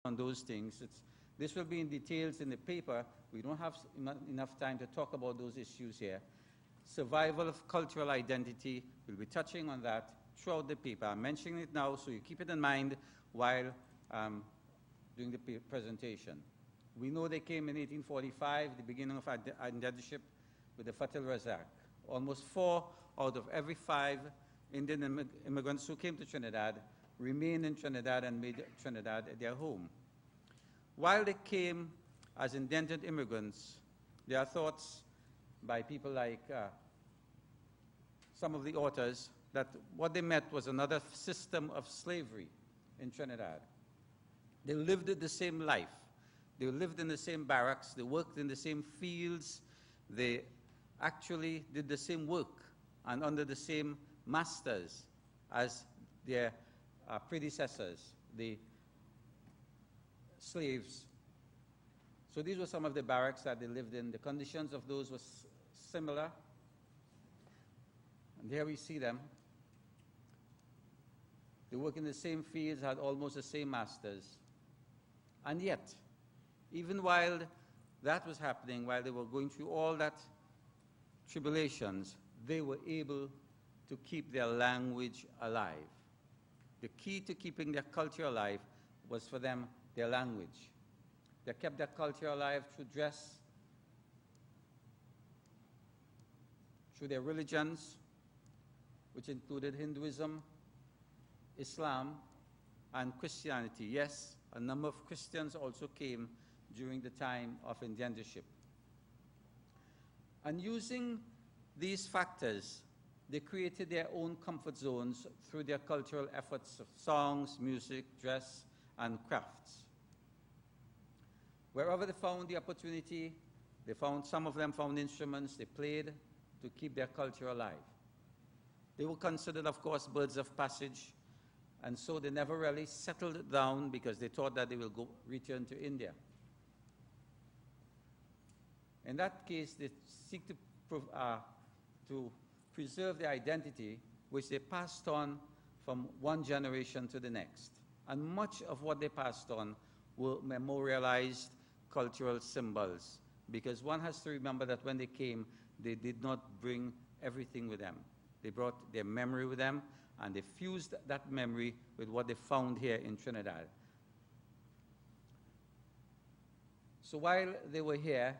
on those things. This will be in details in the paper. We don't have enough time to talk about those issues here. Survival of cultural identity, we'll be touching on that throughout the paper. I'm mentioning it now, so you keep it in mind while doing the presentation. We know they came in 1845, the beginning of identityship with the Fatal Razak. Almost 4 out of every 5 Indian immigrants who came to Trinidad remained in Trinidad and made Trinidad their home. While they came as indentured immigrants, there are thoughts by people like some of the authors that what they met was another system of slavery in Trinidad. They lived the same life. They lived in the same barracks. They worked in the same fields. They actually did the same work and under the same masters as their predecessors, the slaves. So these were some of the barracks that they lived in. The conditions of those were similar. And here we see them. They worked in the same fields, had almost the same masters. And yet, even while that was happening, while they were going through all that tribulations, they were able to keep their language alive. The key to keeping their culture alive was for them their language. They kept their culture alive through dress, through their religions, which included Hinduism, Islam, and Christianity. Yes, a number of Christians also came during the time of indentureship. And using these factors, they created their own comfort zones through their cultural efforts of songs, music, dress, and crafts. Wherever they found the opportunity, some of them found instruments, they played to keep their culture alive. They were considered, of course, birds of passage, and so they never really settled down because they thought that they will return to India. In that case, they seek to preserve their identity, which they passed on from one generation to the next. And much of what they passed on were memorialized cultural symbols, because one has to remember that when they came, they did not bring everything with them. They brought their memory with them, and they fused that memory with what they found here in Trinidad. So while they were here,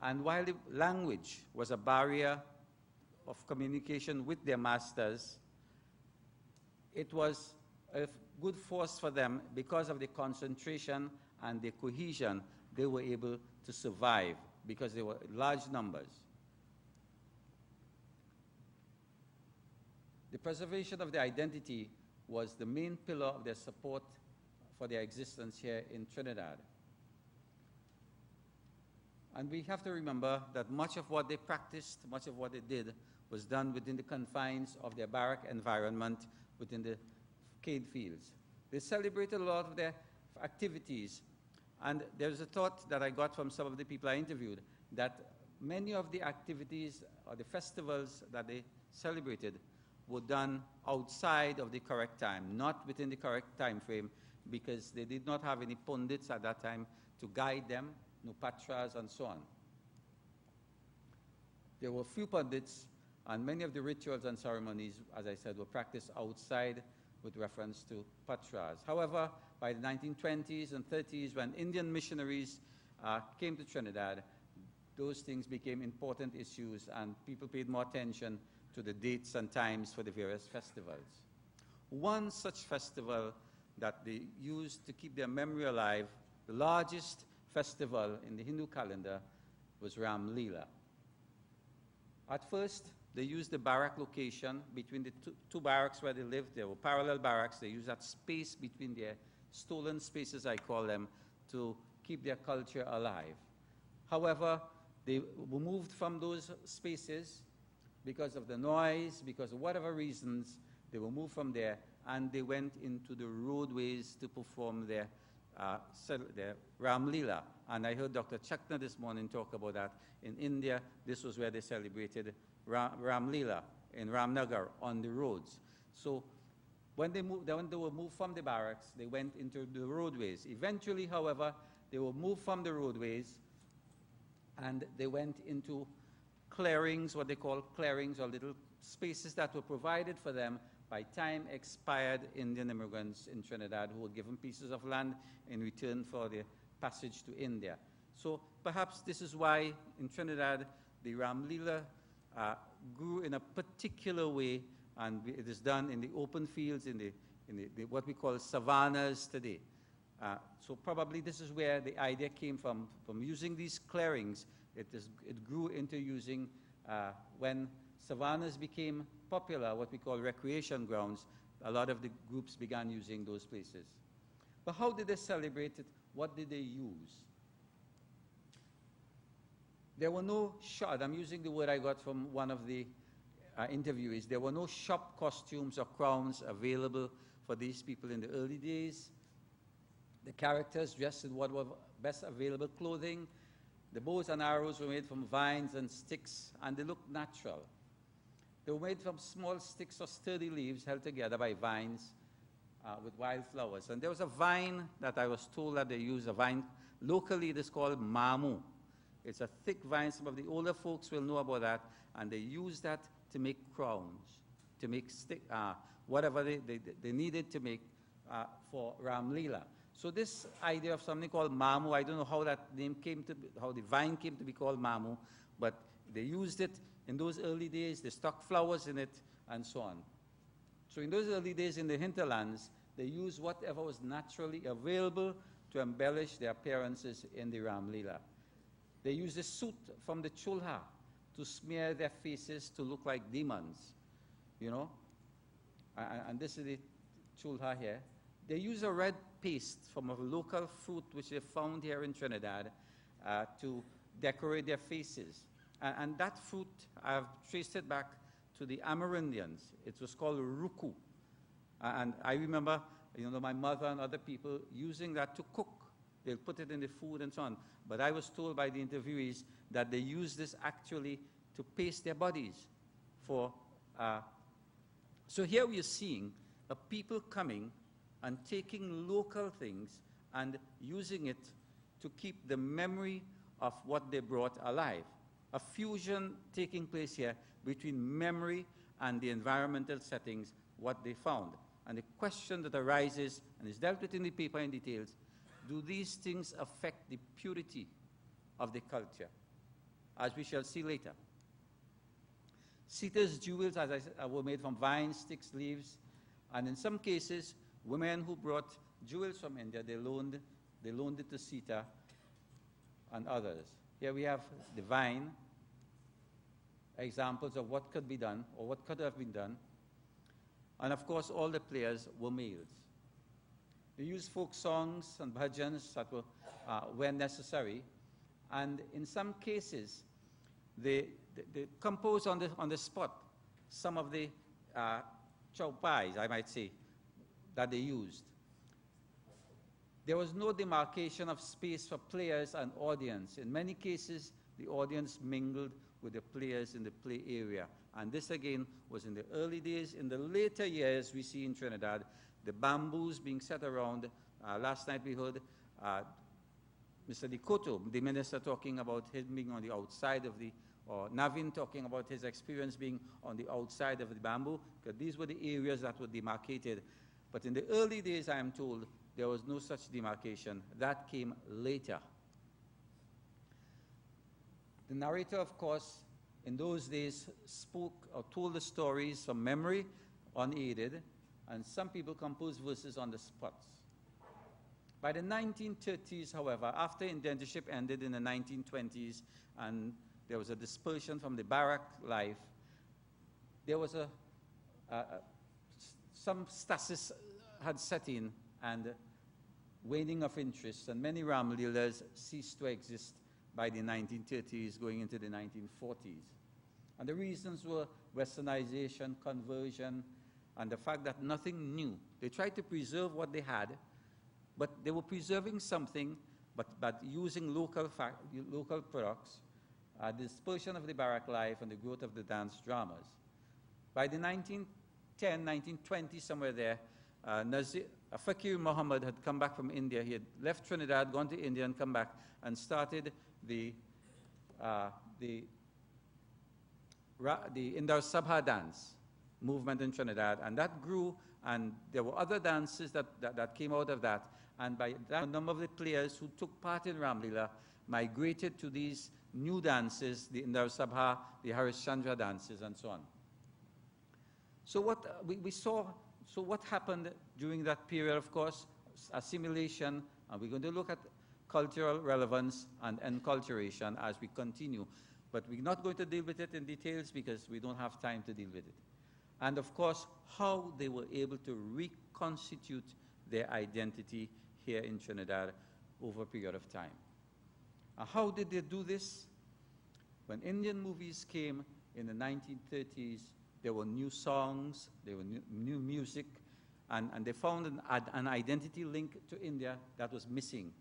and while the language was a barrier of communication with their masters, it was a good force for them because of the concentration and the cohesion. They were able to survive because they were large numbers. The preservation of their identity was the main pillar of their support for their existence here in Trinidad. And we have to remember that much of what they practiced, much of what they did, was done within the confines of their barrack environment within the cane fields. They celebrated a lot of their activities, and there's a thought that I got from some of the people I interviewed that many of the activities or the festivals that they celebrated were done outside of the correct time, not within the correct time frame, because they did not have any pundits at that time to guide them, no patras and so on. There were few pundits, and many of the rituals and ceremonies, as I said, were practiced outside with reference to patras. However, by the 1920s and 30s, when Indian missionaries came to Trinidad, those things became important issues, and people paid more attention to the dates and times for the various festivals. One such festival that they used to keep their memory alive, the largest festival in the Hindu calendar, was Ramleela. At first, they used the barrack location between the two barracks where they lived. There were parallel barracks. They used that space between their stolen spaces, I call them, to keep their culture alive. However, they were moved from those spaces because of the noise, because of whatever reasons. They were moved from there, and they went into the roadways to perform their Ramleela. And I heard Dr. Chakna this morning talk about that. In India, this was where they celebrated Ramleela in Ramnagar on the roads. So When they were moved from the barracks, they went into the roadways. Eventually, however, they were moved from the roadways and they went into clearings, what they call clearings, or little spaces that were provided for them by time-expired Indian immigrants in Trinidad who were given pieces of land in return for their passage to India. So perhaps this is why in Trinidad the Ramleela grew in a particular way, and it is done in the open fields, in the what we call savannas today. So probably this is where the idea came from using these clearings. It grew into using, when savannas became popular, what we call recreation grounds, a lot of the groups began using those places. But how did they celebrate it? What did they use? There were no shop, I'm using the word I got from one of the interviewees, there were no shop costumes or crowns available for these people in the early days. The characters dressed in what were best available clothing. The bows and arrows were made from vines and sticks, and they looked natural. They were made from small sticks or sturdy leaves held together by vines with wildflowers. And there was a vine that I was told that they use, a vine, locally it is called mamu. It's a thick vine, some of the older folks will know about that, and they use that to make crowns, to make whatever they needed to make for Ramleela. So this idea of something called mamu, I don't know how that name came to, how the vine came to be called mamu, but they used it in those early days. They stuck flowers in it and so on. So in those early days in the hinterlands, they used whatever was naturally available to embellish their appearances in the Ramleela. They used a soot from the chulha to smear their faces to look like demons, you know. And this is the chulha here. They use a red paste from a local fruit which they found here in Trinidad to decorate their faces. And that fruit, I've traced it back to the Amerindians. It was called ruku. And I remember, you know, my mother and other people using that to cook. They'll put it in the food and so on. But I was told by the interviewees that they use this actually to paste their bodies for. So here we are seeing a people coming and taking local things and using it to keep the memory of what they brought alive. A fusion taking place here between memory and the environmental settings, what they found. And the question that arises, and is dealt with in the paper in details, do these things affect the purity of the culture? As we shall see later. Sita's jewels, as I said, were made from vines, sticks, leaves, and in some cases, women who brought jewels from India, they loaned it to Sita and others. Here we have the vine, examples of what could be done, or what could have been done. And of course, all the players were males. They used folk songs and bhajans that were when necessary. And in some cases, they composed on the spot some of the chaupais, I might say, that they used. There was no demarcation of space for players and audience. In many cases, the audience mingled with the players in the play area. And this again was in the early days. In the later years, we see in Trinidad, the bamboos being set around. Last night we heard Mr. Dikoto, the minister, talking about him being on the outside of the, or Navin talking about his experience being on the outside of the bamboo, because these were the areas that were demarcated. But in the early days, I am told, there was no such demarcation. That came later. The narrator, of course, in those days spoke or told the stories from memory, unaided, and some people composed verses on the spot. By the 1930s, however, after indentureship ended in the 1920s and there was a dispersion from the barrack life, there was some stasis had set in and waning of interest, and many Ramleelas ceased to exist by the 1930s going into the 1940s. And the reasons were westernization, conversion, and the fact that nothing new. They tried to preserve what they had, but they were preserving something, but using local products, the dispersion of the barrack life and the growth of the dance dramas. By the 1910s 1920, somewhere there, Fakir Muhammad had come back from India. He had left Trinidad, gone to India, and come back and started the Indar Sabha dance movement in Trinidad, and that grew, and there were other dances that came out of that. And by that, a number of the players who took part in Ramleela migrated to these new dances, the Indar Sabha, the Harishchandra dances, and so on. So what we saw, so what happened during that period, of course, assimilation, and we're going to look at cultural relevance and enculturation as we continue. But we're not going to deal with it in details because we don't have time to deal with it. And of course, how they were able to reconstitute their identity here in Trinidad over a period of time. How did they do this? When Indian movies came in the 1930s, there were new songs, there were new music, and they found an identity link to India that was missing.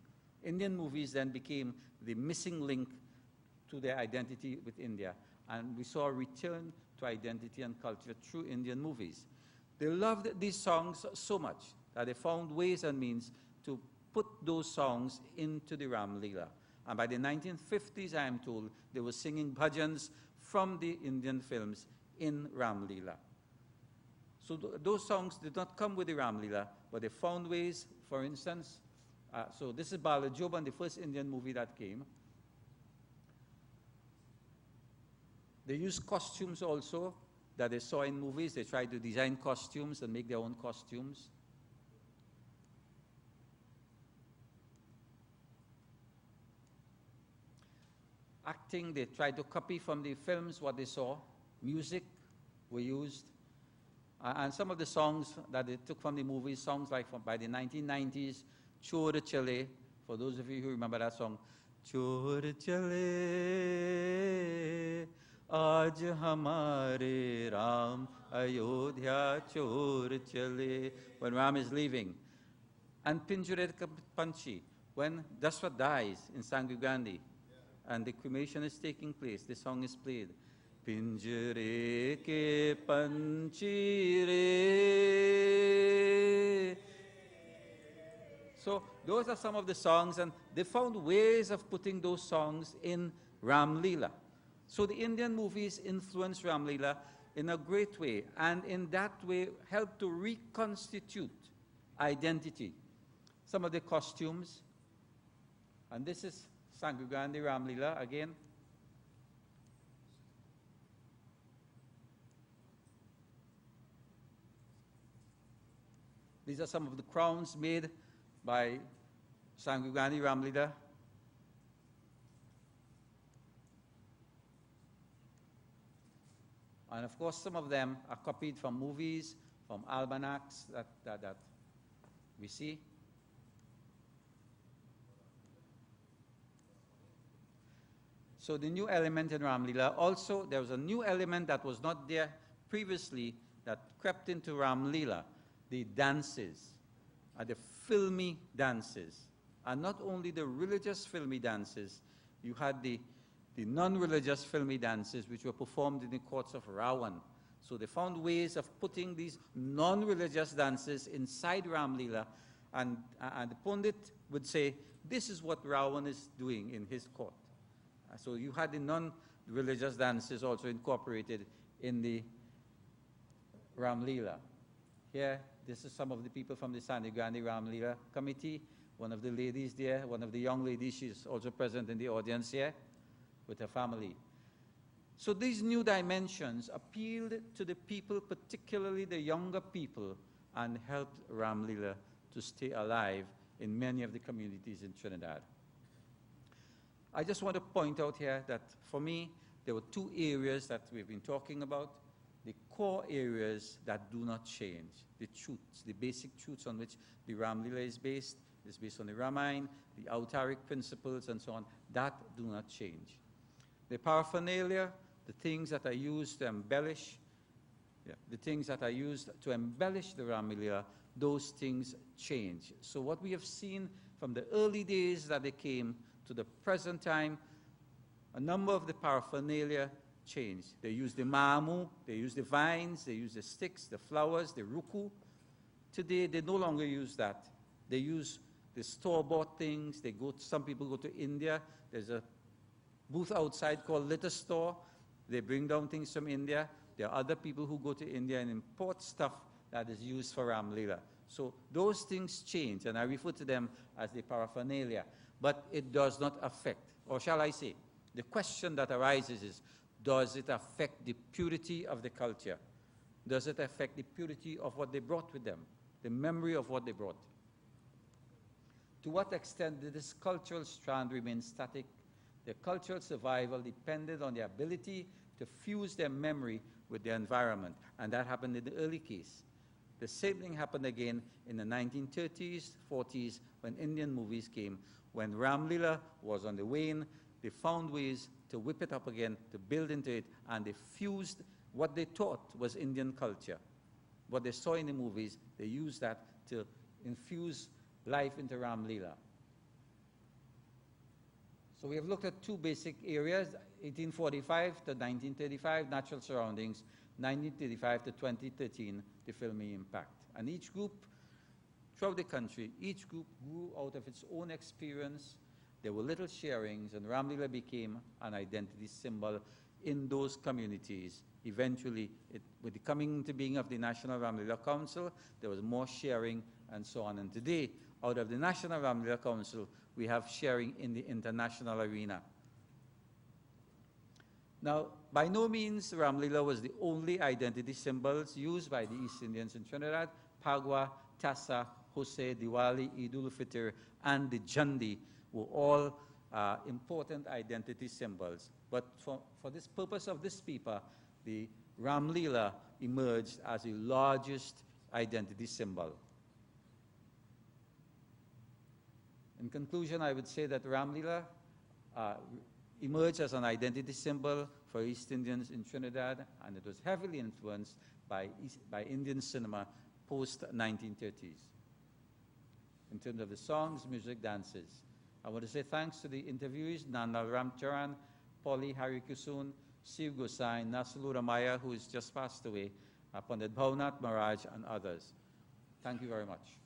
Indian movies then became the missing link to their identity with India. And we saw a return to identity and culture through Indian movies. They loved these songs so much that they found ways and means to put those songs into the Ramleela. And by the 1950s, I am told, they were singing bhajans from the Indian films in Ramleela. So those songs did not come with the Ramleela, but they found ways, for instance, so this is Bala Joban, the first Indian movie that came. They used costumes also that they saw in movies. They tried to design costumes and make their own costumes. Acting, they tried to copy from the films what they saw. Music were used. And some of the songs that they took from the movies, songs like by the 1990s, Chor Chale, for those of you who remember that song, Chor Chale, Aaj Hamare Ram, Ayodhya Chor Chale, when Ram is leaving. And Pinjure Ke Panchi, when Dashrath dies in Sangri Gandhi, and the cremation is taking place, the song is played. Pinjare ke panchi re. So those are some of the songs, and they found ways of putting those songs in Ramleela. So the Indian movies influenced Ramleela in a great way, and in that way helped to reconstitute identity. Some of the costumes, and this is Sangri Gandhi Ramleela again. These are some of the crowns made by Sangri Gandhi Ramleela. And of course, some of them are copied from movies, from almanacs that we see. So the new element in Ramleela, also there was a new element that was not there previously that crept into Ramleela, the dances, the filmy dances. And not only the religious filmy dances, you had the non-religious filmy dances which were performed in the courts of Rawan. So they found ways of putting these non-religious dances inside Ramleela, and the Pundit would say, this is what Rawan is doing in his court. So you had the non-religious dances also incorporated in the Ramleela. Here, this is some of the people from the Sangri Gandhi Ramleela committee. One of the ladies there, one of the young ladies, she's also present in the audience here with her family. So these new dimensions appealed to the people, particularly the younger people, and helped Ramleela to stay alive in many of the communities in Trinidad. I just want to point out here that for me, there were two areas that we've been talking about, the core areas that do not change, the truths, the basic truths on which the Ramleela is based on the Ramayana, the Autaric principles, and so on, that do not change. The paraphernalia, the things that are used to embellish, the things that are used to embellish the Ramleela, those things change. So what we have seen from the early days that they came to the present time, a number of the paraphernalia changed. They use the mamu, they use the vines, they use the sticks, the flowers, the ruku. Today, they no longer use that. They use the store-bought things. Some people go to India. There's a booth outside called Litter Store. They bring down things from India. There are other people who go to India and import stuff that is used for Ramleela. So those things change, and I refer to them as the paraphernalia. But it does not affect, or shall I say, the question that arises is, does it affect the purity of the culture? Does it affect the purity of what they brought with them, the memory of what they brought? To what extent did this cultural strand remain static? Their cultural survival depended on their ability to fuse their memory with their environment, and that happened in the early case. The same thing happened again in the 1930s, 40s, when Indian movies came. When Ramleela was on the wane, they found ways to whip it up again, to build into it, and they fused what they thought was Indian culture. What they saw in the movies, they used that to infuse life into Ramleela. So we have looked at two basic areas, 1845 to 1935, natural surroundings, 1935 to 2013, the filming impact. And each group, throughout the country, each group grew out of its own experience. There were little sharings, and Ramleela became an identity symbol in those communities. Eventually, with the coming into being of the National Ramleela Council, there was more sharing and so on. And today, out of the National Ramleela Council, we have sharing in the international arena. Now, by no means Ramleela was the only identity symbols used by the East Indians in Trinidad. Pagwa, Tassa, Hosay, Diwali, Eid Fitr, and the Jandi were all important identity symbols. But for this purpose of this paper, the Ramleela emerged as the largest identity symbol. In conclusion, I would say that Ramleela emerged as an identity symbol for East Indians in Trinidad, and it was heavily influenced by Indian cinema post-1930s. In terms of the songs, music, dances. I want to say thanks to the interviewees, Nandal Ramcharan, Polly Harikusun, Siv Gosai, Nasulu Ramaya, who has just passed away, Pandit Bhavnath Maharaj, and others. Thank you very much.